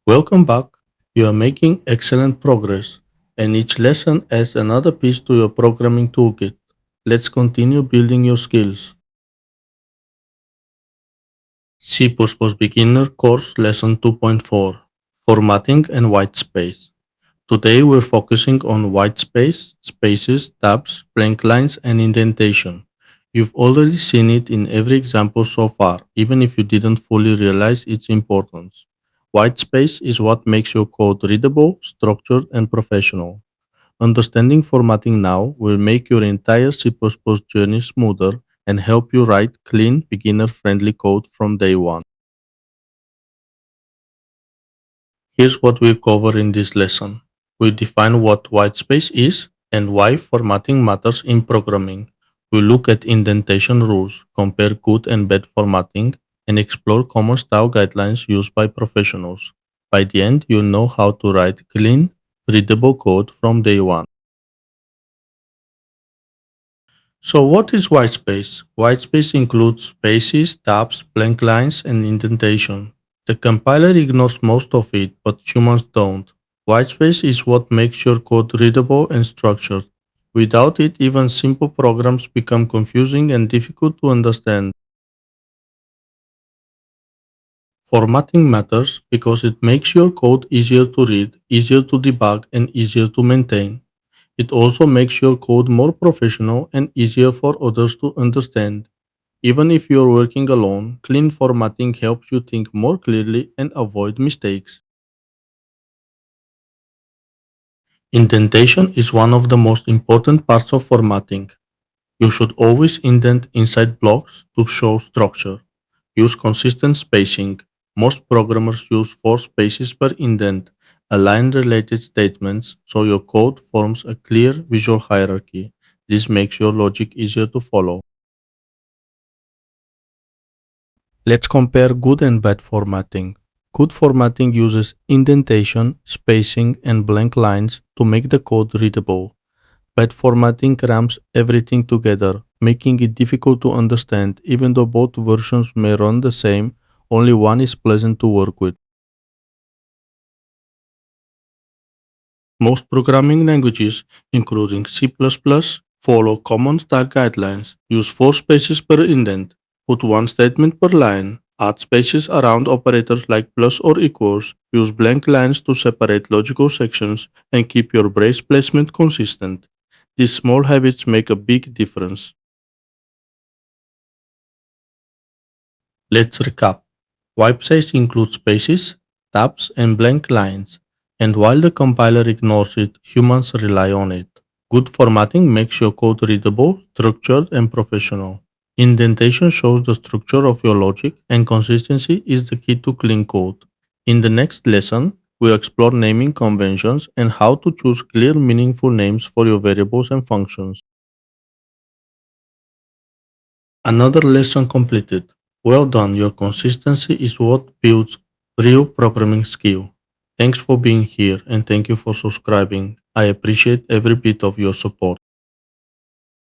Welcome back. You are making excellent progress, and each lesson adds another piece to your programming toolkit. Let's continue building your skills. C++ Beginner Course Lesson 2.4 Formatting and Whitespace. Today we're focusing on whitespace, spaces, tabs, blank lines, and indentation. You've already seen it in every example so far, even if you didn't fully realize its importance. Whitespace is what makes your code readable, structured, and professional. Understanding formatting now will make your entire C++ journey smoother and help you write clean, beginner-friendly code from day one. Here's what we cover in this lesson. We define what whitespace is and why formatting matters in programming. We look at indentation rules, compare good and bad formatting, and explore common style guidelines used by professionals. By the end, you'll know how to write clean, readable code from day one. So what is whitespace? Whitespace includes spaces, tabs, blank lines, and indentation. The compiler ignores most of it, but humans don't. Whitespace is what makes your code readable and structured. Without it, even simple programs become confusing and difficult to understand. Formatting matters because it makes your code easier to read, easier to debug, and easier to maintain. It also makes your code more professional and easier for others to understand. Even if you're working alone, clean formatting helps you think more clearly and avoid mistakes. Indentation is one of the most important parts of formatting. You should always indent inside blocks to show structure. Use consistent spacing. Most programmers use 4 spaces per indent, align related statements so your code forms a clear visual hierarchy. This makes your logic easier to follow. Let's compare good and bad formatting. Good formatting uses indentation, spacing, and blank lines to make the code readable. Bad formatting crams everything together, making it difficult to understand. Even though both versions may run the same, only one is pleasant to work with. Most programming languages, including C++, follow common style guidelines. Use 4 spaces per indent, put one statement per line, add spaces around operators like plus or equals, use blank lines to separate logical sections, and keep your brace placement consistent. These small habits make a big difference. Let's recap. Whitespace includes spaces, tabs, and blank lines, and while the compiler ignores it, humans rely on it. Good formatting makes your code readable, structured, and professional. Indentation shows the structure of your logic, and consistency is the key to clean code. In the next lesson, we'll explore naming conventions and how to choose clear, meaningful names for your variables and functions. Another lesson completed. Well done, your consistency is what builds real programming skill. Thanks for being here and thank you for subscribing. I appreciate every bit of your support.